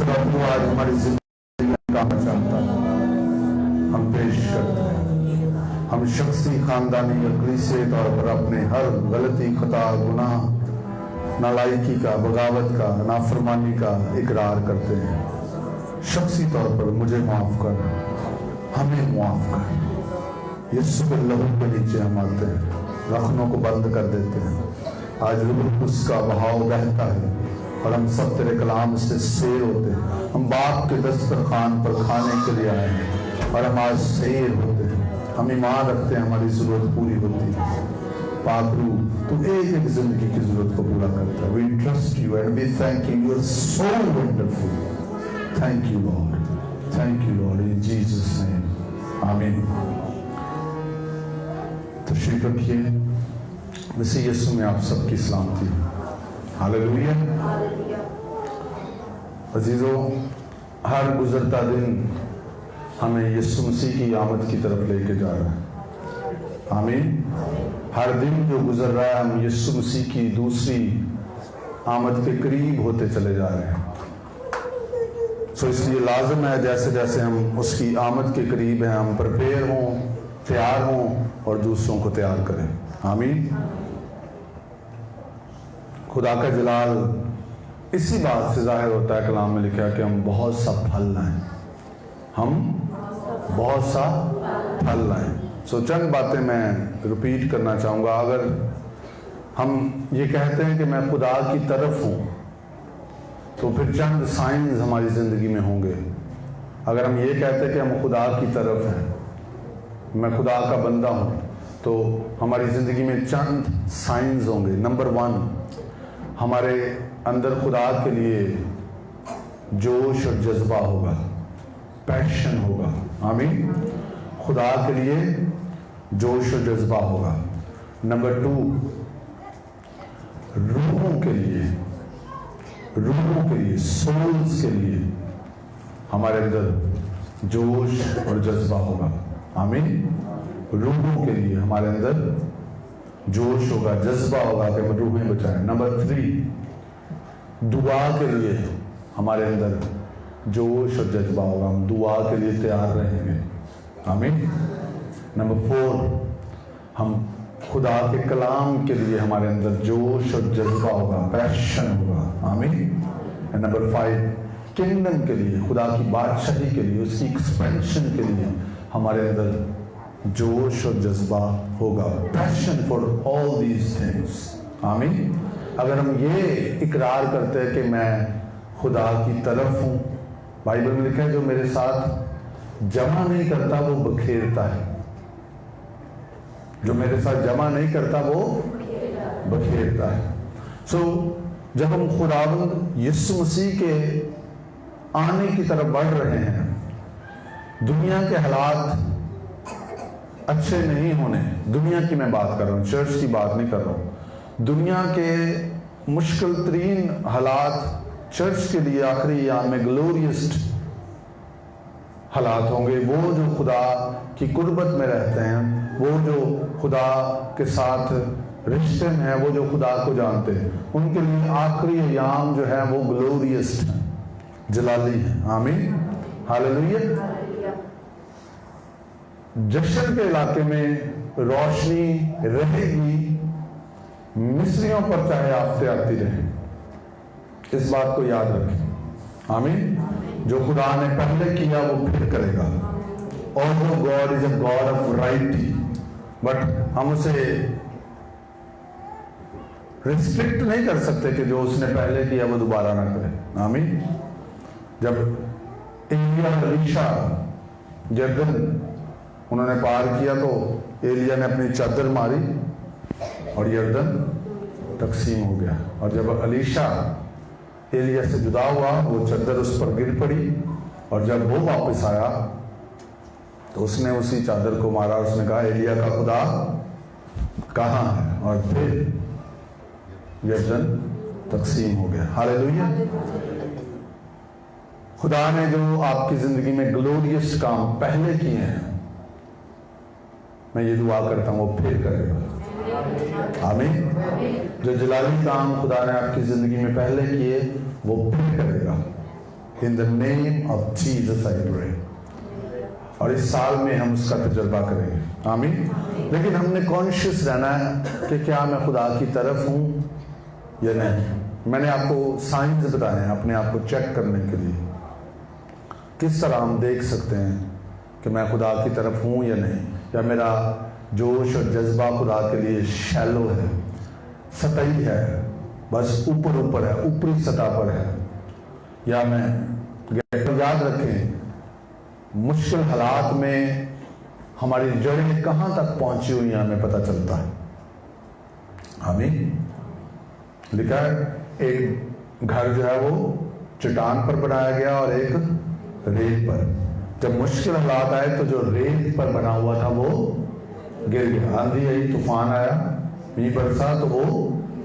तरह वो आज हमारी जिंदगी में काम चाहता है, हम पेश करते हैं। हम शख्सी, खानदानी और कलीसियाई तौर पर अपने हर गलती, खता, गुनाह, नालायकी का, बगावत का, नाफरमानी का इकरार करते हैं। शख्सी तौर पर मुझे माफ कर, हमें माफ कर। यीशु के लहू के नीचे हम आते हैं, रखनों को बंद कर देते हैं। आज रूह उसका बहाव बहता है और हम सब तेरे कलाम से सैर होते हैं। हम बाप के दस्तरखान पर खाने के लिए आए हैं और हम आज सैर होते हैं। हम ईमान रखते हैं, हमारी जरूरत पूरी होती है। पाक रूह तू एक एक जिंदगी की जरूरत को पूरा करता है। We trust you and we thank you. You are so wonderful. Thank you, Lord. Thank you, Lord. In Jesus' name. Amen. तशरीफ रखिए। मसीह यीशु में आप सबकी सलामती। हालेलुया। अजीजों, हर गुजरता दिन हमें यीशु मसीह की आमद की तरफ लेके जा रहा है। आमीन। हर दिन जो गुजर रहा है, हम यीशु मसीह की दूसरी आमद के करीब होते चले जा रहे हैं। सो इसलिए लाजम है जैसे जैसे हम उसकी आमद के करीब हैं, हम प्रिपेयर हों, तैयार हों और दूसरों को तैयार करें। आमीन। खुदा का जलाल इसी बात से जाहिर होता है, कलाम में लिखा है कि हम बहुत सा फल लाएं, हम बहुत सा फल लाएं। सो चंद बातें मैं रिपीट करना चाहूँगा। अगर हम ये कहते हैं कि मैं खुदा की तरफ हूँ, तो फिर चंद साइंस हमारी ज़िंदगी में होंगे। अगर हम ये कहते हैं कि हम खुदा की तरफ हैं, मैं खुदा का बंदा हूँ, तो हमारी ज़िंदगी में चंद साइंस होंगे। नंबर 1, हमारे अंदर खुदा के लिए जोश और जज्बा होगा, पैशन होगा। आमीन। खुदा के लिए जोश और जज्बा होगा। नंबर 2, रूहों के लिए, सोल्स के लिए हमारे अंदर जोश और जज्बा होगा। आमीन। रूहों के लिए हमारे अंदर जोश होगा, जज्बा होगा कि हम रूहें बचाएं। नंबर 3, दुआ के लिए हमारे अंदर जोश और जज्बा होगा, हम दुआ के लिए तैयार रहेंगे। आमीन। नंबर 4, हम खुदा के कलाम के लिए हमारे अंदर जोश और जज्बा होगा, पैशन होगा। आमीन। नंबर 5, किंगडम के लिए, खुदा की बादशाही के लिए, उसकी एक्सपेंशन के लिए हमारे अंदर जोश और जज्बा होगा, passion for all these things. आमीन। अगर हम ये इकरार करते हैं कि मैं खुदा की तरफ हूँ, बाइबल में लिखा है जो मेरे साथ जमा नहीं करता वो बखेरता है, जो मेरे साथ जमा नहीं करता वो बखेरता है। सो जब हम खुदावंद यीशु मसीह के आने की तरफ बढ़ रहे हैं, दुनिया के हालात अच्छे नहीं होने, दुनिया की मैं बात कर रहा हूँ, चर्च की बात नहीं कर रहा हूँ। दुनिया के मुश्किल तरीन हालात चर्च के लिए आखिरी याम में ग्लोरियस हालात होंगे। वो जो खुदा की कुर्बत में रहते हैं, वो जो खुदा के साथ रिश्ते में हैं, वो जो खुदा को जानते हैं, उनके लिए आखिरी याम जो है वो ग्लोरियस है, जलाली है। आमीन। हालेलुया। जश्न के इलाके में रोशनी रहेगी, मिस्रियों पर चाहे आफतें आती रहे, इस बात को याद रखें। आमीन। जो खुदा ने पहले किया वो फिर करेगा। Although God is a God of variety, but हम उसे रिस्ट्रिक्ट नहीं कर सकते कि जो उसने पहले किया वो दोबारा ना करे। आमीन। जब एलिया एलीशा यरदन उन्होंने पार किया, तो एलिया ने अपनी चादर मारी और यरदन तकसीम हो गया। और जब एलीशा एलिया से जुदा हुआ, वो चादर उस पर गिर पड़ी, और जब वो वापस आया तो उसने उसी चादर को मारा। उसने कहा एलिया का खुदा कहाँ है, और फिर यरदन तकसीम हो गया। हालेलुया। खुदा ने जो आपकी जिंदगी में ग्लोरियस काम पहले किए हैं, मैं ये दुआ करता हूँ वो फिर करेगा। आमीन। जो जलाली काम खुदा ने आपकी जिंदगी में पहले किए वो फिर करेगा। In the name of Jesus I pray. और इस साल में हम उसका तजुर्बा करेंगे, आमीन। लेकिन हमने कॉन्शियस रहना है कि क्या मैं खुदा की तरफ हूँ या नहीं। मैंने आपको साइंस बताए हैं अपने आप को चेक करने के लिए, किस तरह हम देख सकते हैं कि मैं खुदा की तरफ हूँ या नहीं, या मेरा जोश और जज्बा खुदा के लिए शैलो है, सतही है, बस ऊपर ऊपर है, ऊपरी सतह पर है, या मैं। याद रखें, मुश्किल हालात में हमारी जड़ें कहाँ तक पहुंची हुई हैं हमें पता चलता है, आमीन। लिखा है एक घर जो है वो चट्टान पर बनाया गया और एक रेत पर। जब मुश्किल हालात आए तो जो रेत पर बना हुआ था वो गिर गया, आंधी आई, तूफान आया, मींह बरसा तो वो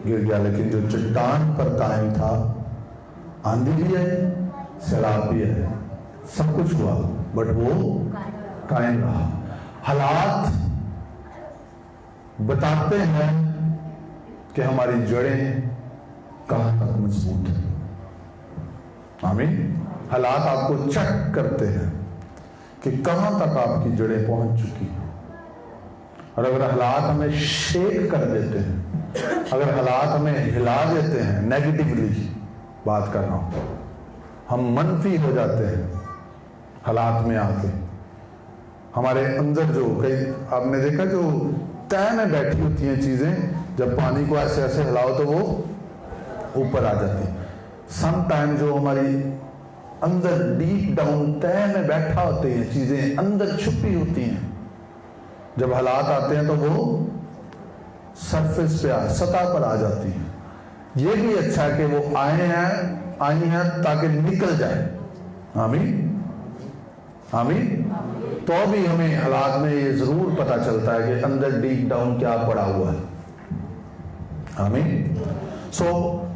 गिर गया। लेकिन जो चट्टान पर कायम था, आंधी भी आई, सैलाब भी आए, सब कुछ हुआ, बट वो कायम रहा। हालात बताते हैं कि हमारी जड़ें कहां तक मजबूत है, आमीन। हालात आपको चेक करते हैं कि कहां तक आपकी जड़ें पहुंच चुकी हैं। और अगर हालात हमें शेक कर देते हैं, अगर हालात हमें हिला देते हैं, नेगेटिवली बात कर रहा हूं, हम मनफी हो जाते हैं हालात में आके, हमारे अंदर जो कई आपने देखा जो तय में बैठी होती हैं चीजें, जब पानी को ऐसे ऐसे हिलाओ तो वो ऊपर आ जाती। सम टाइम जो हमारी अंदर डीप डाउन तय में बैठा होती हैं चीजें, अंदर छुपी होती हैं, जब हालात आते हैं तो वो सरफेस पे सतह पर आ जाती हैं। ये भी अच्छा है कि वो आई हैं ताकि निकल जाए, आमीन, आमीन। तो भी हमें हालात में ये जरूर पता चलता है कि अंदर डीप डाउन क्या पड़ा हुआ है, आमीन। सो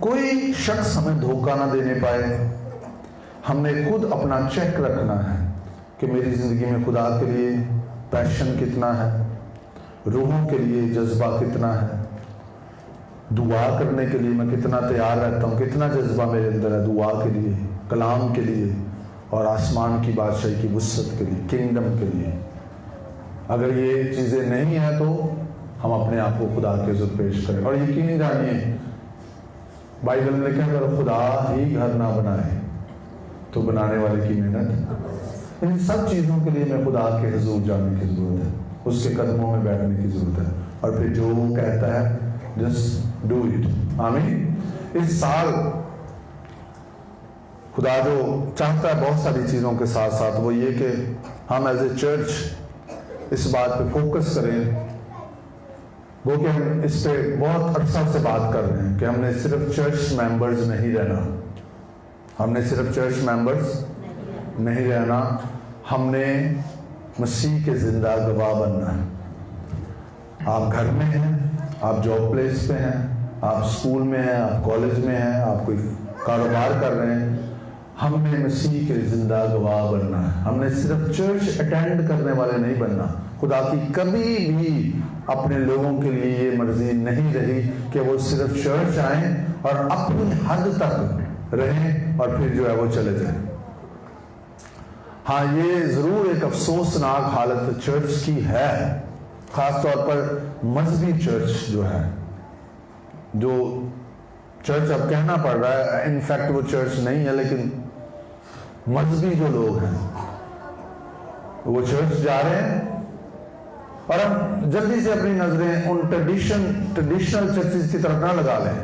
कोई शख्स हमें धोखा ना देने पाए। हमने खुद अपना चेक रखना है कि मेरी जिंदगी में खुदा के लिए पैशन कितना है, रूहों के लिए जज्बा कितना है, दुआ करने के लिए मैं कितना तैयार रहता हूँ, कितना जज्बा मेरे अंदर है दुआ के लिए, कलाम के लिए और आसमान की बादशाही की वुसअत के लिए, किंगडम के लिए। अगर ये चीजें नहीं है तो हम अपने आप को खुदा के हुज़ूर पेश करें। और यकीन जानिए, बाइबल में लिखा है अगर खुदा ही घर ना बनाए तो बनाने वाले की मेहनत। इन सब चीजों के लिए मैं खुदा के हुज़ूर जाने की जरूरत है, उसके कदमों में बैठने की जरूरत है, और फिर जो वो कहता है जस्ट डू इट, आमीन। इस साल खुदा जो चाहता है बहुत सारी चीजों के साथ साथ वो ये कि हम एज ए चर्च इस बात पे फोकस करें। वो कि हम इस पे बहुत अरसा से बात कर रहे हैं कि हमने सिर्फ चर्च मेंबर्स नहीं रहना, हमने सिर्फ चर्च मेंबर्स नहीं रहना, हमने मसीह के जिंदा गवाह बनना है। आप घर में हैं, आप जॉब प्लेस पे हैं, आप स्कूल में हैं, आप कॉलेज में हैं, आप कोई कारोबार कर रहे हैं, हमने मसीह के जिंदा गवाह बनना है। हमने सिर्फ चर्च अटेंड करने वाले नहीं बनना। खुदा की कभी भी अपने लोगों के लिए ये मर्जी नहीं रही कि वो सिर्फ चर्च आए और अपनी हद तक रहें और फिर जो है वो चले जाएं। हाँ, ये जरूर एक अफसोसनाक हालत चर्च की है, खासतौर पर मजहबी चर्च जो है, जो चर्च अब कहना पड़ रहा है, इनफैक्ट वो चर्च नहीं है, लेकिन मजहबी जो लोग हैं वो चर्च जा रहे हैं और हम जल्दी से अपनी नजरें उन ट्रेडिशनल चर्चेस की तरफ ना लगा लें।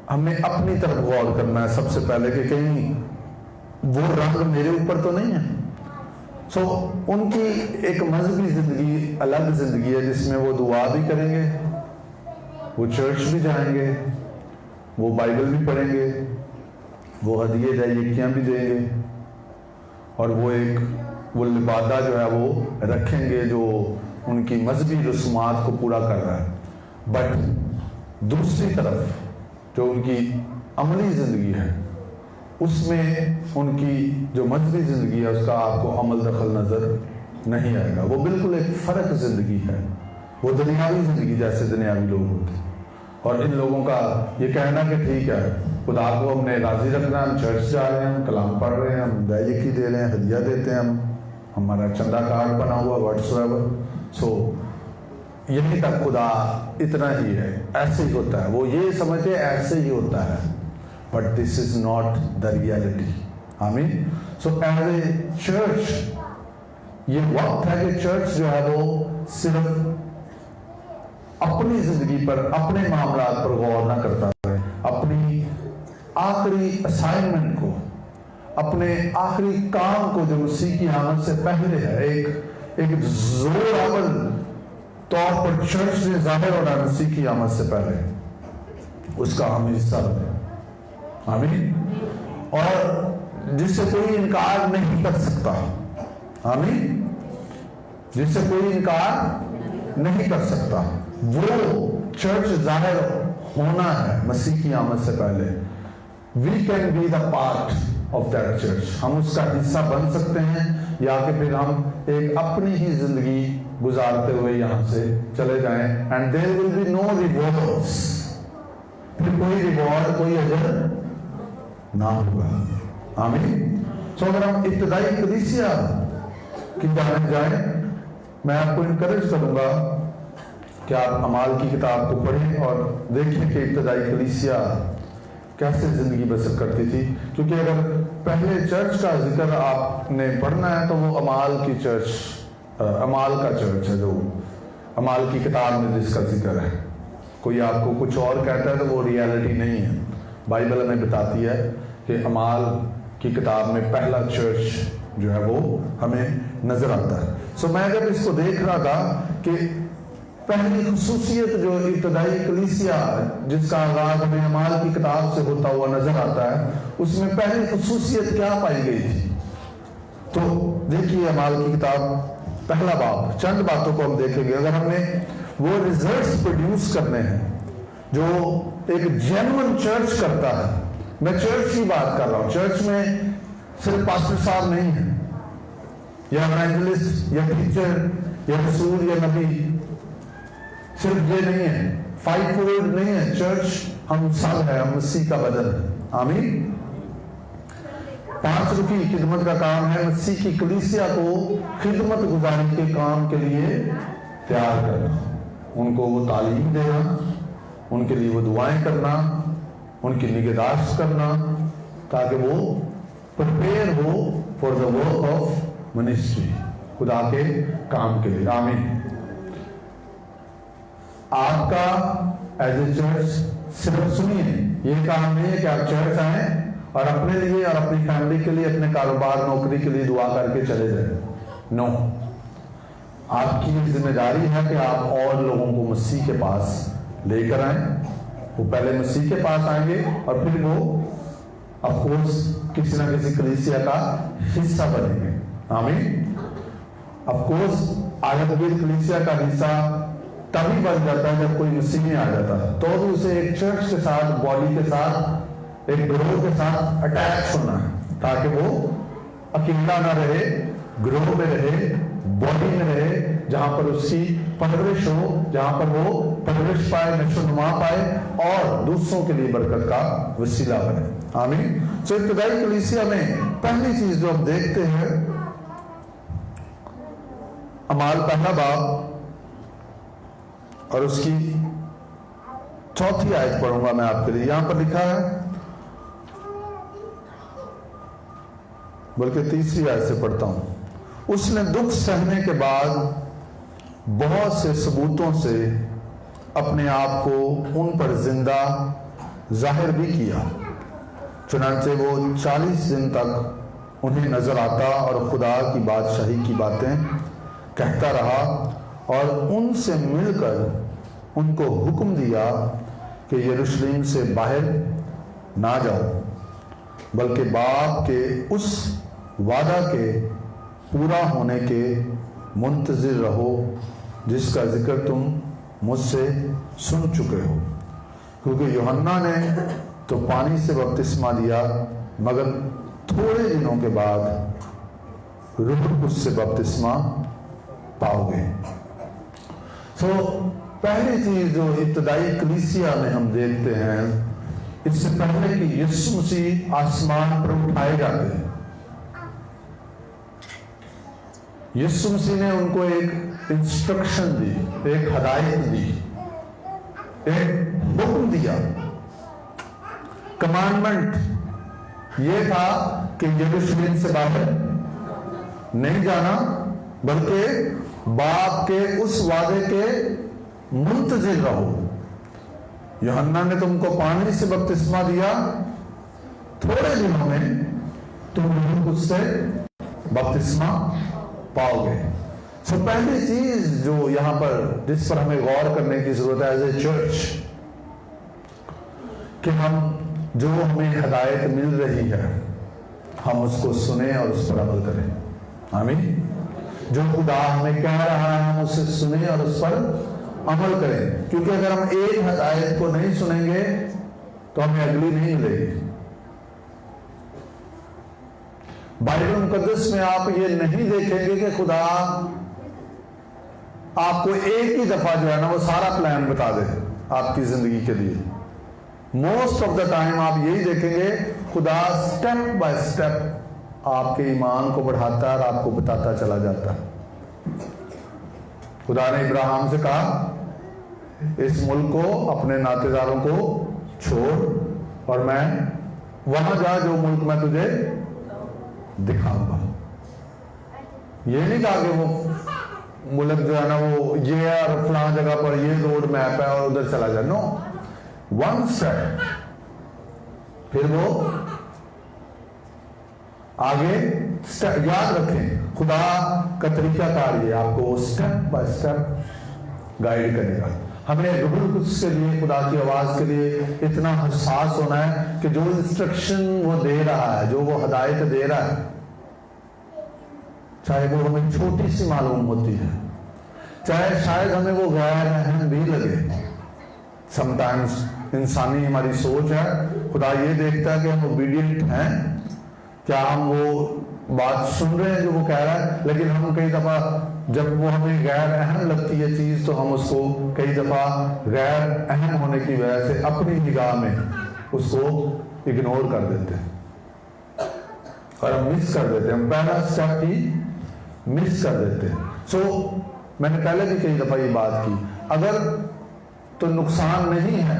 हमें अपनी तरफ गौर करना है सबसे पहले कि कहीं वो रंग मेरे ऊपर तो नहीं है। सो उनकी एक मजहबी जिंदगी अलग जिंदगी है जिसमें वो दुआ भी करेंगे, वो चर्च भी जाएंगे, वो बाइबल भी पढ़ेंगे, वो हदिये जायकियाँ भी देंगे और वो लिबादा जो है वो रखेंगे जो उनकी मजहबी रस्मात को पूरा कर रहा है। बट दूसरी तरफ जो उनकी अमली जिंदगी है उसमें उनकी जो मजहबी जिंदगी है उसका आपको अमल दखल नजर नहीं आएगा। वो बिल्कुल एक फर्क जिंदगी है, वो दुनियावी जिंदगी जैसे दुनियावी लोग होते हैं। और इन लोगों का ये कहना कि ठीक है खुदा को हमने राजी रखना है। हम चर्च जा रहे हैं, हम कलाम पढ़ रहे हैं, हम दायकी दे रहे हैं, हदिया देते हैं, हम हमारा चंदा कार्ड बना हुआ व्हाट्सएवर। सो यही तक खुदा इतना ही है, ऐसे ही होता है। वो ये समझे ऐसे ही होता है, but this is not the reality. आमीन। सो एज ए चर्च ये वक्त है कि चर्च जो है वो सिर्फ अपनी जिंदगी पर, अपने मामला पर गौर ना करता है, अपनी आखिरी असाइनमेंट को, अपने आखिरी काम को जो मसीह की आमद से पहले है, एक जोरावर तौर पर चर्च ने जाहिर होना मसीह की आमद से पहले, उसका हम हिस्सा बने। आमीन। और जिससे कोई इनकार नहीं कर सकता। आमीन। जिससे कोई इनकार नहीं कर सकता, वो चर्च जाहिर होना है मसीह की आमद से पहले। We can be the part of that church. हम उसका हिस्सा बन सकते हैं, या कि फिर हम एक अपनी ही जिंदगी गुजारते हुए यहां से चले जाएं, and there will be no rewards. फिर कोई रिवॉर्ड, कोई अजर ना होगा। आमीन। तो अगर हम इब्तिदाई कलीसिया की जाने जाए, मैं आपको इनकरेज करूंगा कि आप अमाल की किताब को पढ़ें और देखें कि इब्तिदाई कलीसिया कैसे जिंदगी बसर करती थी। क्योंकि अगर पहले चर्च का जिक्र आपने पढ़ना है तो वो अमाल की चर्च, अमाल का चर्च है, जो अमाल की किताब में जिसका जिक्र है। कोई आपको कुछ और कहता है तो वो रियलिटी नहीं है। बाइबल हमें बताती है कि अमाल की किताब में पहला चर्च जो है वो हमें नजर आता है। सो मैं जब इसको देख रहा था कि पहली खुसूसियत जो इब्तिदाई कलीसिया जिसका आगाज हमें अमाल की किताब से होता हुआ नजर आता है, उसमें पहली खुसूसियत क्या पाई गई थी। तो देखिए अमाल की किताब पहला बाब, चंद बातों को हम देखेंगे। अगर हमने वो रिजल्ट्स प्रोड्यूस करने हैं जो एक जेन्युइन चर्च करता है, मैं चर्च की बात कर रहा हूं, चर्च में सिर्फ पास्टर साहब नहीं है, या इवेंजलिस्ट, या टीचर, या रसूल, या नबी, सिर्फ ये नहीं है, 5 फोल्ड नहीं है। चर्च हम सब है, हम मसीह का बदन है। आमीन। 5 रुपये खिदमत का काम है मसीह की कलीसिया को खिदमत गुजारने के काम के लिए तैयार करना, उनको वो तालीम देना, उनके लिए वो दुआएं करना, उनकी निगहदाश्त करना, ताकि वो प्रिपेयर हो for the work of ministry, खुदा के काम के लिए। आमीन। आपका एज ए चर्च सिर्फ सुनिए, ये काम नहीं है कि आप चर्च आए और अपने लिए और अपनी फैमिली के लिए, अपने कारोबार नौकरी के लिए दुआ करके चले जाए। नो, आपकी जिम्मेदारी है कि आप और लोगों को मसीह के पास लेकर आए। वो पहले मसीह के पास आएंगे और फिर वो अफकोर्स किसी ना किसी कलीसिया का हिस्सा बनेंगे। आमीन। अफकोर्स आयतवीर कलीसिया का हिस्सा तभी बन जाता है जब कोई मसीह में आ जाता है, तो भी उसे एक चर्च के साथ, बॉडी के साथ, एक ग्रोह के साथ अटैच होना है, ताकि वो अकेला ना रहे, ग्रोह में रहे, बॉडी में रहे, जहां पर उसकी परवरिश हो, जहां पर वो परवरिश पाए, नशोनुमा पाए और दूसरों के लिए बरकत का वसीला बने। आमीन। सो इब्तिदाई कलीसिया में पहली चीज जो हम देखते हैं, अमाल पहला बाब और उसकी 4थी आयत पढ़ूंगा मैं आपके लिए। यहां पर लिखा है, बल्कि 3री आयत से पढ़ता हूं। उसने दुख सहने के बाद बहुत से सबूतों से अपने आप को उन पर जिंदा जाहिर भी किया, चुनांचे वो 40 दिन तक उन्हें नजर आता और खुदा की बादशाही की बातें कहता रहा, और उनसे मिलकर उनको हुक्म दिया कि यरूशलेम से बाहर ना जाओ, बल्कि बाप के उस वादा के पूरा होने के मुंतजिर रहो जिसका जिक्र तुम मुझसे सुन चुके हो। क्योंकि यूहन्ना ने तो पानी से बपतिस्मा दिया, मगर थोड़े दिनों के बाद रूह उससे बपतिस्मा पाओगे। तो पहली चीज जो इब्तिदाई कलीसिया में हम देखते हैं اس سے پہلے کہ یسوع مسیح آسمان پر اٹھائے جاتے ہیں، یسوع مسیح نے ان کو ایک انسٹرکشن دی، ایک ہدایت دی، ایک حکم دیا۔ کمانڈمنٹ یہ تھا کہ یروشلم سے باہر نہیں جانا، بلکہ باپ کے اس وعدے کے منتظر رہو۔ یوحنا نے تم کو پانی سے بپتسمہ دیا، تھوڑے دنوں میں تم روح القدس سے بپتسمہ پاؤ گے۔ سو پہلی چیز جو یہاں پر جس پر ہمیں غور کرنے کی ضرورت ہے ایز اے چرچ، کہ ہم جو ہمیں ہدایت مل رہی ہے ہم اس کو سنیں اور اس پر عمل کریں۔ آمین۔ جو خدا ہمیں کہہ رہا ہے ہم اسے سنیں اور اس پر عمل کریں، کیونکہ اگر ہم ایک ہدایت کو نہیں سنیں گے تو ہمیں اگلی نہیں ملے گی۔ بائبل مقدس میں آپ یہ نہیں دیکھیں گے کہ خدا آپ کو ایک ہی دفعہ جو ہے نا وہ سارا پلان بتا دے آپ کی زندگی کے لیے۔ موسٹ آف دا ٹائم آپ یہی دیکھیں گے خدا سٹیپ بائی سٹیپ آپ کے ایمان کو بڑھاتا ہے اور آپ کو بتاتا چلا جاتا ہے۔ خدا نے ابراہیم سے کہا اس ملک کو، اپنے ناطے داروں کو چھوڑ اور میں وہاں جا جو ملک میں تجھے دکھاؤں گا۔ یہ نہیں کہا کہ وہ ملک جو ہے نا وہ یہ ہے اور فلاں جگہ پر یہ روڈ میپ ہے اور ادھر چلا جائے، نو، ون سٹیپ، پھر وہ آگے یاد رکھیں خدا کا طریقہ کار یہ آپ کو سٹیپ بائی سٹیپ گائیڈ کرے گا۔ ہمیں روح القدس کے لیے، خدا کی آواز کے لیے اتنا حساس ہونا ہے کہ جو انسٹرکشن وہ دے رہا ہے، جو وہ ہدایت دے رہا ہے، چاہے وہ ہمیں چھوٹی سی معلوم ہوتی ہے، چاہے شاید ہمیں وہ غیر اہم بھی لگے۔ سم ٹائمز انسانی ہماری سوچ ہے، خدا یہ دیکھتا ہے کہ ہم اوبیڈینٹ ہیں، کیا ہم وہ بات سن رہے ہیں جو وہ کہہ رہا ہے، لیکن ہم کئی دفعہ جب وہ ہمیں غیر اہم لگتی ہے چیز تو ہم اس کو کئی دفعہ غیر اہم ہونے کی وجہ سے اپنی نگاہ میں اس کو اگنور کر دیتے ہیں اور ہم مس کر دیتے ہیں، ہم پہلا اسٹیپ ہی مس کر دیتے ہیں۔ سو میں نے پہلے بھی کئی دفعہ یہ بات کی، اگر تو نقصان نہیں ہے،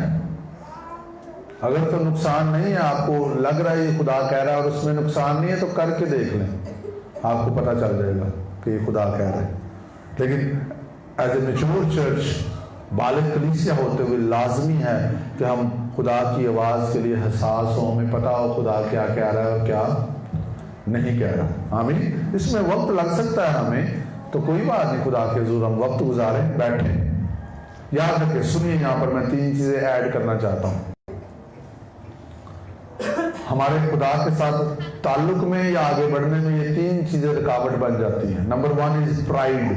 اگر تو نقصان نہیں ہے، آپ کو لگ رہا ہے یہ خدا کہہ رہا ہے اور اس میں نقصان نہیں ہے تو کر کے دیکھ لیں، آپ کو پتہ چل جائے گا کہ یہ خدا کہہ رہا ہے۔ لیکن ایز اے میچور چرچ، بالغ کلیسیا ہوتے ہوئے لازمی ہے کہ ہم خدا کی آواز کے لیے حساس ہوں، ہمیں پتہ ہو خدا کیا کہہ رہا ہے اور کیا نہیں کہہ رہا۔ آمین۔ اس میں وقت لگ سکتا ہے ہمیں، تو کوئی بات نہیں، خدا کے حضور ہم وقت گزاریں، بیٹھیں۔ یاد رکھیں، سنیے، یہاں پر میں 3 چیزیں ایڈ کرنا چاہتا ہوں۔ ہمارے خدا کے ساتھ تعلق میں یا آگے بڑھنے میں یہ 3 چیزیں رکاوٹ بن جاتی ہیں۔ نمبر 1 از پرائیڈ۔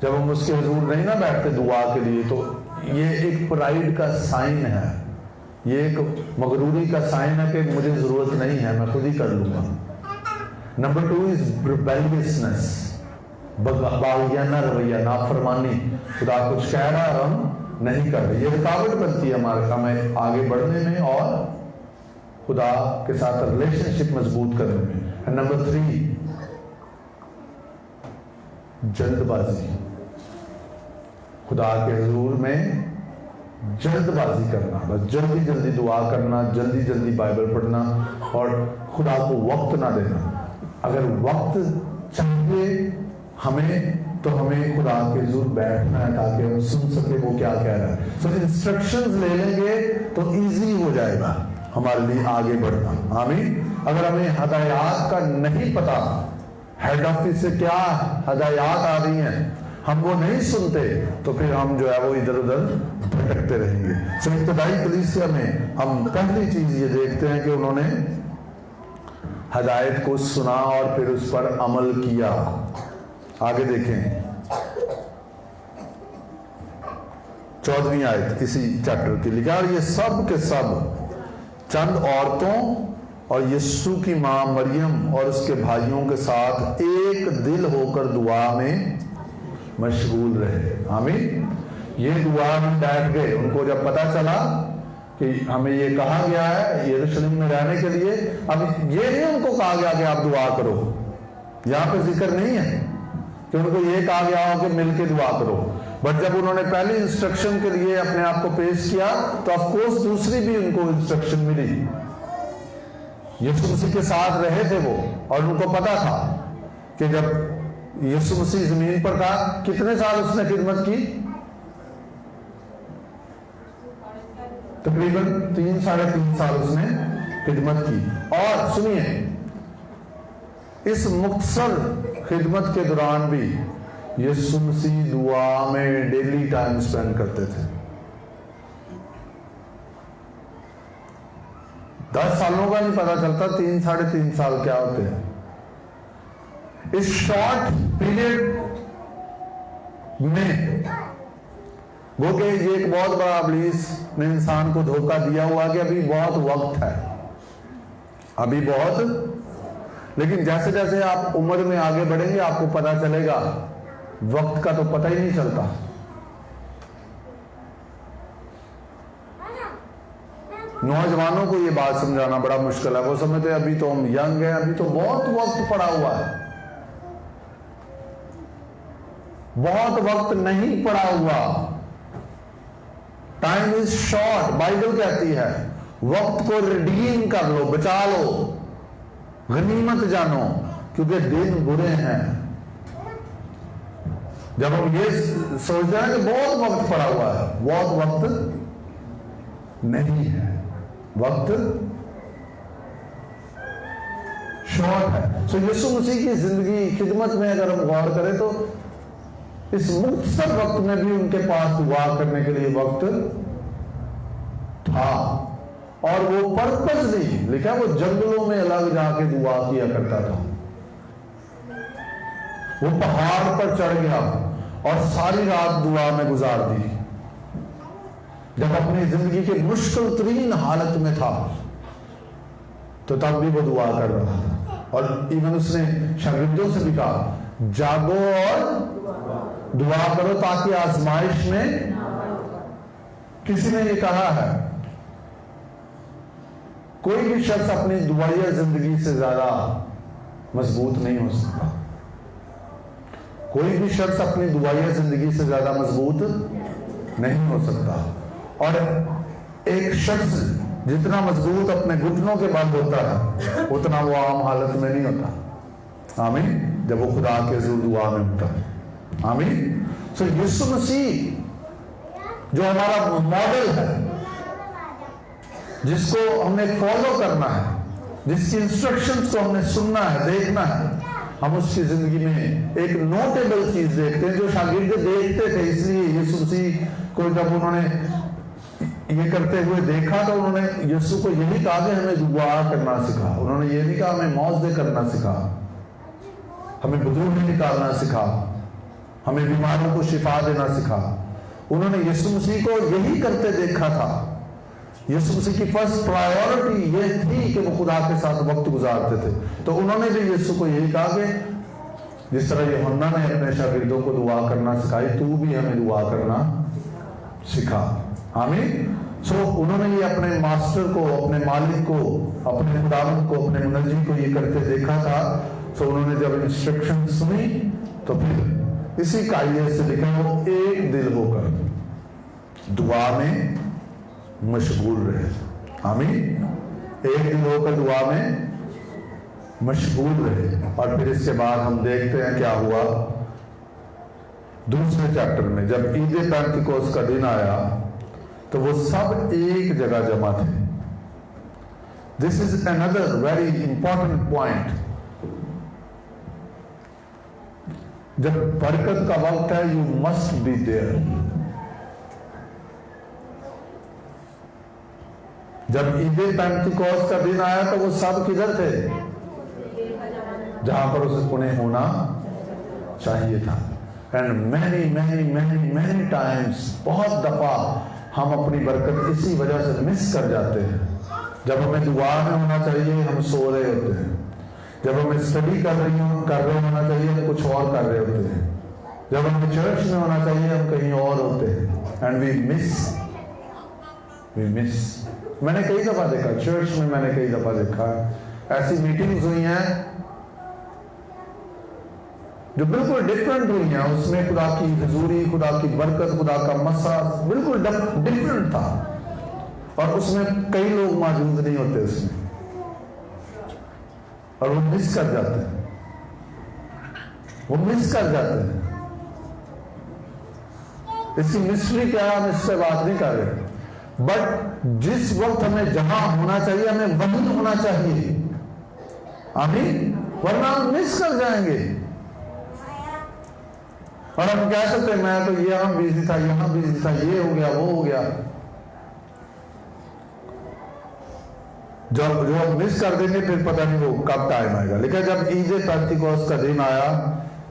جب ہم اس کے حضور نہیں نہ بیٹھتے دعا کے لیے تو یہ ایک پرائیڈ کا سائن ہے، یہ ایک مغروری کا سائن ہے کہ مجھے ضرورت نہیں ہے، میں خود ہی کر لوں گا۔ نمبر 2 از ریبیلیسنس، باغیانہ رویہ، نافرمانی، خدا کچھ کہہ رہا ہے ہم نہیں کر رہے، یہ رکاوٹ بنتی ہے ہمیں آگے بڑھنے میں اور خدا کے ساتھ ریلیشن شپ مضبوط کرنے میں۔ نمبر 3 جلد بازی، خدا کے حضور میں جلد بازی کرنا، بس جلدی جلدی دعا کرنا، جلدی جلدی بائبل پڑھنا اور خدا کو وقت نہ دینا۔ اگر وقت چاہیے ہمیں تو ہمیں خدا کے حضور بیٹھنا ہے تاکہ ہم سن سکے وہ کیا کہہ رہا ہے۔ سو انسٹرکشنز لے لیں گے تو ایزی ہو جائے گا ہمارے لیے آگے بڑھنا۔ آمین۔ اگر ہمیں ہدایات کا نہیں پتا، ہیڈ آفس سے کیا ہدایات آ رہی ہیں، ہم وہ نہیں سنتے تو پھر ہم جو ہے وہ ادھر ادھر بھٹکتے رہیں گے۔ سو ابتدائی کلیسیا میں ہم پہلی چیز یہ دیکھتے ہیں کہ انہوں نے ہدایت کو سنا اور پھر اس پر عمل کیا۔ آگے دیکھیں 14ویں آیت اسی چیپٹر کی لکھا، اور یہ سب کے سب چند عورتوں اور یسوع کی ماں مریم اور اس کے بھائیوں کے ساتھ ایک دل ہو کر دعا میں مشغول رہے۔ آمین۔ یہ دعا میں بیٹھ گئے، ان کو جب پتا چلا کہ ہمیں یہ کہا گیا ہے یروشلم میں رہنے کے لیے. اب یہ نہیں ان کو کہا گیا کہ آپ دعا کرو, یہاں پہ ذکر نہیں ہے کہ ان کو یہ کہا گیا ہو کہ مل کے دعا کرو. بٹ جب انہوں نے پہلی انسٹرکشن کے لیے اپنے آپ کو پیش کیا تو آف کورس دوسری بھی ان کو انسٹرکشن ملی. یسوع مسیح کے ساتھ رہے تھے وہ, اور ان کو پتا تھا کہ جب یسوع مسیح زمین پر تھا کتنے سال اس نے خدمت کی, تقریباً 3-3.5 سال اس نے خدمت کی. اور سنیے, اس مختصر خدمت کے دوران بھی یسوع مسیح دعا میں ڈیلی ٹائم سپینڈ کرتے تھے. 10 سالوں کا نہیں پتا چلتا 3-3.5 سال کیا ہوتے ہیں. اس شارٹ پیریڈ میں وہ کہ یہ ایک بہت بڑا ابلیس نے انسان کو دھوکہ دیا ہوا کہ ابھی بہت وقت ہے, ابھی بہت, لیکن جیسے جیسے آپ عمر میں آگے بڑھیں گے آپ کو پتا چلے گا وقت کا تو پتہ ہی نہیں چلتا. نوجوانوں کو یہ بات سمجھانا بڑا مشکل ہے. وہ سمجھتے ہیں ابھی تو ہم ینگ ہیں, ابھی تو بہت وقت پڑا ہوا ہے. بہت وقت نہیں پڑا ہوا. Time is short. بائبل کہتی ہے وقت کو ریڈیم کر لو, بچا لو, غنیمت جانو, کیونکہ دن برے ہیں. جب ہم یہ سوچتے ہیں کہ بہت وقت پڑا ہوا ہے, بہت وقت نہیں ہے, وقت شارٹ ہے. سو یسوع مسیح کی زندگی خدمت میں اگر ہم غور کریں تو اس مختصر وقت میں بھی ان کے پاس دعا کرنے کے لیے وقت تھا. اور وہ پرپس نہیں لکھا, وہ جنگلوں میں الگ جا کے دعا کیا کرتا تھا. وہ پہاڑ پر چڑھ گیا اور ساری رات دعا میں گزار دی. جب اپنی زندگی کے مشکل ترین حالت میں تھا تو تب بھی وہ دعا کر رہا تھا. اور ایون اس نے شاگردوں سے بھی کہا جاگو اور دعا کرو تاکہ آزمائش میں. کسی نے یہ کہا ہے کوئی بھی شخص اپنی دعائیہ زندگی سے زیادہ مضبوط نہیں ہو سکتا. کوئی بھی شخص اپنی دعائیہ زندگی سے زیادہ مضبوط نہیں ہو سکتا. اور ایک شخص جتنا مضبوط اپنے گھٹنوں کے بند ہوتا ہے اتنا وہ عام حالت میں نہیں ہوتا. آمین. جب وہ خدا کے حضور دعا میں ہوتا ہے. آمین. سو یسوع مسیح جو ہمارا ماڈل ہے, جس کو ہم نے فالو کرنا ہے, جس کی انسٹرکشنز کو ہم نے سننا ہے, دیکھنا ہے, ہم اس کی زندگی میں ایک نوٹیبل چیز دیکھتے ہیں جو شاگرد دیکھتے تھے. اس لیے یسوع مسیح کو جب انہوں نے یہ کرتے ہوئے دیکھا تو انہوں نے یسوع کو یہی کہا کہ ہمیں دعا کرنا سکھا. انہوں نے یہ نہیں کہا ہمیں معاوضے کرنا سکھا, ہمیں بدور نکالنا سکھا, ہمیں بیماروں کو شفا دینا سکھا. انہوں نے یسوع مسیح کو یہی کرتے دیکھا تھا. یسوع مسیح کی فرسٹ پرائیورٹی یہ تھی کہ وہ خدا کے ساتھ وقت گزارتے تھے. تو انہوں نے بھی یسوع کو یہی کہا کہ جس طرح یوحنا نے اپنے شاگردوں کو دعا کرنا سکھائی, تو بھی ہمیں دعا کرنا سکھا. آمین. سو انہوں نے یہ اپنے ماسٹر کو, اپنے مالک کو, اپنے خداوند کو, اپنے منجی کو یہ کرتے دیکھا تھا. سو انہوں نے جب انسٹرکشن سنی تو پھر اسی قاعدے سے لکھا وہ ایک دل ہو کر دعا میں مشغول رہے. آمین. ایک دل ہو کر دعا میں مشغول رہے. اور پھر اس کے بعد ہم دیکھتے ہیں کیا ہوا دوسرے چیپٹر میں. جب عید پینتیکوست کا دن آیا تو وہ سب ایک جگہ جمع تھے. دس از another very important point. جب برکت کا وقت ہے you must be there. جب عید پینتیکوست کا دن آیا تو وہ سب کدھر تھے؟ جہاں پر انہیں ہونا چاہیے تھا. And many times, بہت دفعہ ہم اپنی برکت اسی وجہ سے مس کر جاتے ہیں. جب ہمیں دعا میں ہونا چاہیے ہم سو رہے ہوتے ہیں. جب ہمیں اسٹڈی کر رہے ہونا چاہیے ہم کچھ اور کر رہے ہوتے ہیں. جب ہمیں چرچ میں ہونا چاہیے ہم کہیں اور ہوتے ہیں. And we miss we miss. मैंने कई दफा देखा, चर्च में मैंने कई दफा देखा ऐसी मीटिंग्स हुई हैं जो बिल्कुल डिफरेंट हुई हैं, उसमें खुदा की हुजूरी, खुदा की बरकत, खुदा का मसा बिल्कुल डिफरेंट था, और उसमें कई लोग मौजूद नहीं होते उसमें, और वो मिस कर जाते हैं, वो मिस कर जाते हैं। इसकी मिस्ट्री क्या है, हम इस पर बात नहीं कर रहे, बट जिस वक्त हमें जहां होना चाहिए हमें वहीं होना चाहिए, आमीन, वरना हम मिस कर जाएंगे। और हम कह सकते हैं मैं तो यहाँ बिजी था, यहाँ बिजी था, ये हो गया, वो हो गया। जब जो हम मिस कर देंगे फिर पता नहीं वो कब टाइम आएगा। लेकिन जब ईद पेंटिकोस्ट का दिन आया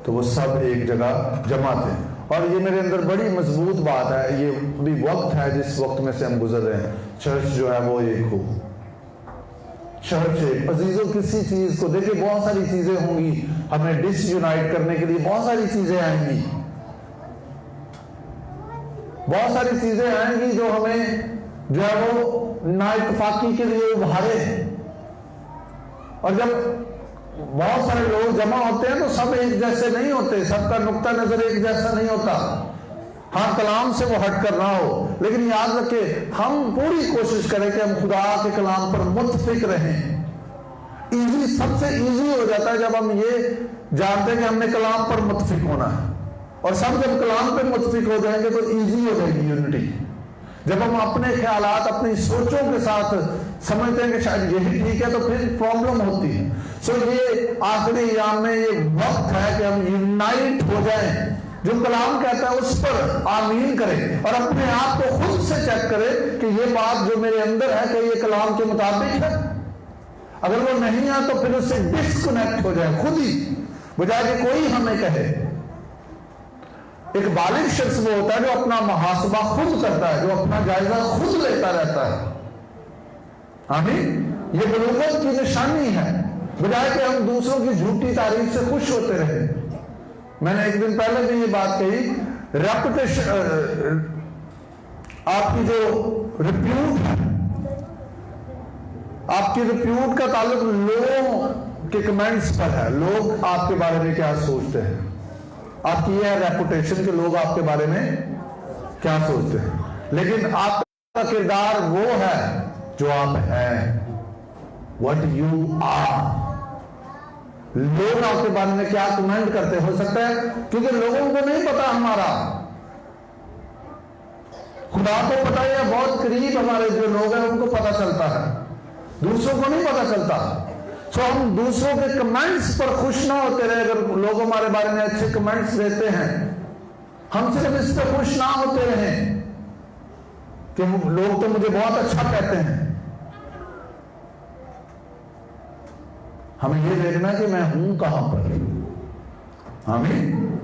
तो वो सब एक जगह जमा थे, और ये मेरे अंदर बड़ी मजबूत बात है, ये भी वक्त है जिस वक्त में से हम गुजर रहे हैं। चर्च जो है वो एक हो, चर्च एक। अजीजों, किसी चीज को देखिए, बहुत सारी चीजें होंगी हमें डिसयूनाइट करने के लिए, बहुत सारी चीजें आएंगी, बहुत सारी चीजें आएंगी जो हमें जो है वो नाइतफाकी के लिए उभारे। और जब बहुत सारे लोग जमा होते हैं तो सब एक जैसे नहीं होते, सबका नुक्ता नजर एक जैसा नहीं होता। हाँ, कलाम से वो हट कर ना हो, लेकिन याद रखें हम पूरी कोशिश करें कि हम खुदा के कलाम पर मुत्तफिक रहें। इजी, सबसे इजी हो जाता है जब हम ये जानते हैं कि हमने कलाम पर मुत्तफिक होना है, और सब जब कलाम पर मुत्तफिक हो जाएंगे तो इजी हो जाएगी यूनिटी। जब हम अपने ख्यालात, अपनी सोचों के साथ समझते हैं कि शायद यही ठीक है, तो फिर प्रॉब्लम होती है। सो ये आखिरी याम में ये वक्त है कि हम यूनाइट हो जाएं, जो कलाम कहता है उस पर आमीन करें, और अपने आप को खुद से चेक करें कि ये बात जो मेरे अंदर है कि ये कलाम के मुताबिक है। अगर वो नहीं है तो फिर उससे डिस्कनेक्ट हो जाए खुद ही, बजाय कि कोई हमें कहे। एक बालिग शख्स वो होता है जो अपना मुहासबा खुद करता है, जो अपना जायजा खुद लेता रहता है। आमीन, ये बलूगत की निशानी है, बजाय कि हम दूसरों की झूठी तारीफ से खुश होते रहे। मैंने एक दिन पहले भी ये बात कही, रेपुटेशन, आपकी जो रिप्यूट है, आपकी रिप्यूट का ताल्लुक लोगों के कमेंट्स पर है। लोग आपके बारे में क्या सोचते हैं, आपकी यह रेपुटेशन के लोग आपके बारे में क्या सोचते हैं। लेकिन आपका किरदार वो है जो आप हैं, व्हाट यू आर। लोग आपके बारे में क्या कमेंट करते हो सकता है क्योंकि लोगों को नहीं पता हमारा, खुदा को पता है, बहुत करीब हमारे जो लोग हैं उनको पता चलता है, दूसरों को नहीं पता चलता। सो हम दूसरों के कमेंट्स पर खुश ना होते रहे। अगर लोग हमारे बारे में अच्छे कमेंट्स देते हैं, हम सिर्फ इस पर खुश ना होते रहे कि लोग तो मुझे बहुत अच्छा कहते हैं। हमें ये देखना कि मैं हूं कहां पर। आमीन,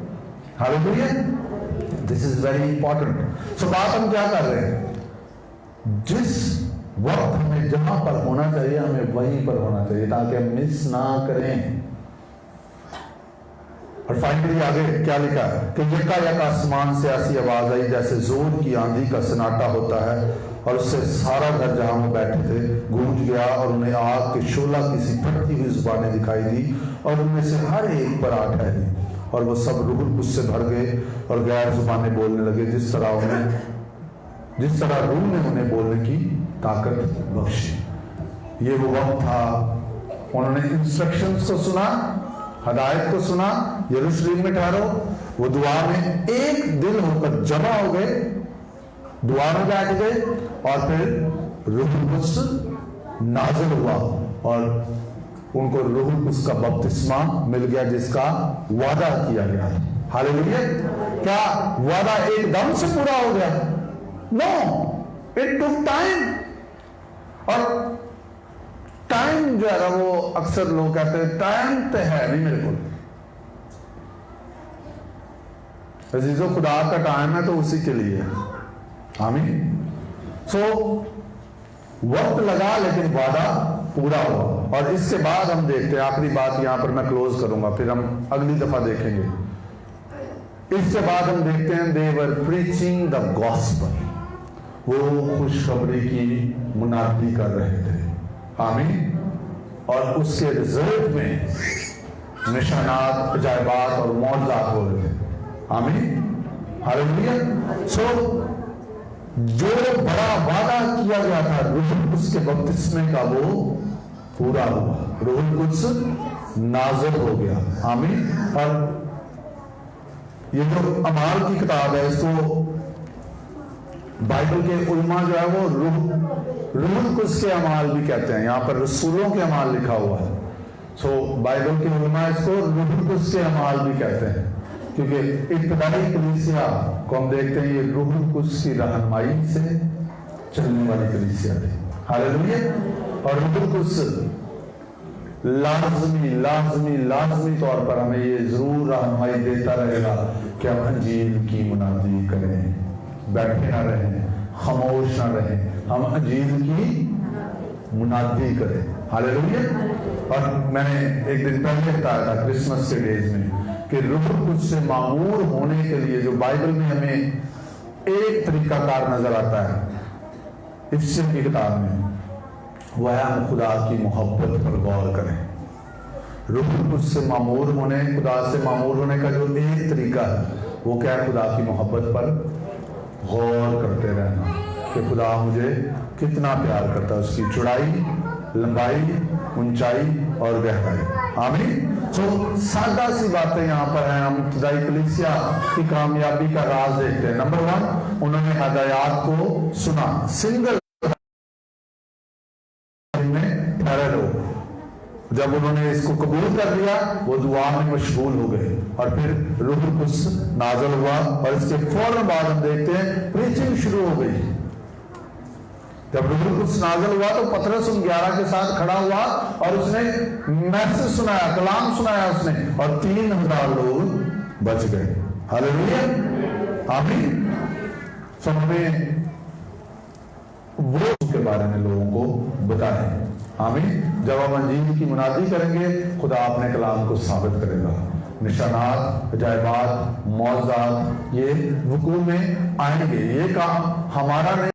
hallelujah, this is very important. So बात हम क्या कर रहे हैं, जिस वक्त हमें जहां पर होना चाहिए हमें वहीं पर होना चाहिए, ताकि हम मिस ना करें। और फाइनली आगे क्या लिखा है कि यकायक आसमान से ऐसी आवाज आई जैसे जोर की आंधी का सन्नाटा होता है, और उससे सारा घर जहां वो बैठे थे गूंज गया, और उन्हें आग के शोला की सी फटती हुई जुबानें दिखाई दी, और उनमें से हर एक पर आ ठहरी, और वो सब रूह कुछ से भर गए और गैर जुबानें बोलने लगे, जिस तरह रूह ने उन्हें बोलने की ताकत बख्शी। ये वो वक्त था, उन्होंने इंस्ट्रक्शंस को सुना, हदायत को सुना, यरूशलेम में ठहरो। वो दुआ में एक दिल होकर जमा हो गए, दुआ में बैठ गए, और फिर रूह कुद्स नाजिल हुआ और उनको रूह कुद्स का बपतिस्मा मिल गया, जिसका वादा किया गया। हालेलुया। क्या वादा एकदम से पूरा हो गया? No, it took time. और टाइम जो है ना, वो अक्सर लोग कहते हैं टाइम तो है नहीं मेरे को। अजीजों, खुदा का टाइम है तो उसी के लिए। आमीन। सो वक्त लगा लेकिन वादा पूरा हुआ। और इसके बाद हम देखते हैं, आखिरी बात यहां पर मैं क्लोज करूंगा, फिर हम अगली दफा देखेंगे। इसके बाद हम देखते हैं दे वर प्रीचिंग द गॉस्पेल। وہ خوشخبری کی منادی کر رہے تھے. آمین. اور اس کے رزلٹ میں نشانات، عجائبات اور معجزات ہو رہے تھے. آمین. ہاللیلویا. سو جو بڑا وعدہ کیا گیا تھا روح القدس کے بپتسمے کا وہ پورا ہوا. روح القدس نازل ہو گیا. آمین. اور یہ جو اعمال کی کتاب ہے اس کو بائبل کے علماء جو ہے وہ روح القدس کے اعمال بھی کہتے ہیں. یہاں پر رسولوں کے اعمال لکھا ہوا ہے. سو بائبل کے علماء اس کو روح القدس کے اعمال بھی کہتے ہیں، کیونکہ ابتدائی کلیسیا کو ہم دیکھتے ہیں یہ روح القدس کی رہنمائی سے چلنے والی کلیسیا تھی. ہاللیلویا. اور روح القدس لازمی طور پر ہمیں یہ ضرور رہنمائی دیتا رہے گا کہ ہم انجیل کی منادی کریں، بیٹھے نہ رہیں، خاموش نہ رہیں، ہم انجیل کی منادی کریں. ہاللیلویا. اور میں نے ایک دن پہلے بتایا تھا کرسمس کے ڈیز میں کہ روح القدس سے معمور ہونے کے لیے جو بائبل میں ہمیں ایک طریقہ کار نظر آتا ہے افسیوں کی کتاب میں، وہ ہے ہم خدا کی محبت پر غور کریں. روح القدس سے معمور ہونے، خدا سے معمور ہونے کا جو ایک طریقہ ہے وہ کیا ہے؟ خدا کی محبت پر غور کرتے رہنا کہ خدا مجھے کتنا پیار کرتا ہے، اس کی چوڑائی، لمبائی، اونچائی اور گہرائی. آمین. سو سادہ سی باتیں یہاں پر ہیں. ہم ابتدائی کلیسیا کی کامیابی کا راز دیکھتے ہیں. نمبر 1، انہوں نے ہدایات کو سنا. سنگل میں ٹھہرے رہو. جب انہوں نے اس کو قبول کر لیا وہ دعا میں مشغول ہو گئے اور پھر روح القدس نازل ہوا اور اس کے فوراً بعد ہم دیکھتے ہیں پریچنگ شروع ہو گئی. جب روح القدس نازل ہوا تو پطرس ان 11 کے ساتھ کھڑا ہوا اور اس نے میسج سنایا، کلام سنایا اس نے، اور 3000 لوگ بچ گئے. ہاللیلویا. آمین. سو ہمیں وہ کے بارے میں لوگوں کو بتائیں. آمین. جب ہم انجیل کی منادی کریں گے خدا اپنے کلام کو ثابت کرے گا. نشانات، عجائبات، معجزات یہ وقوع میں آئیں گے. یہ کام ہمارا نہیں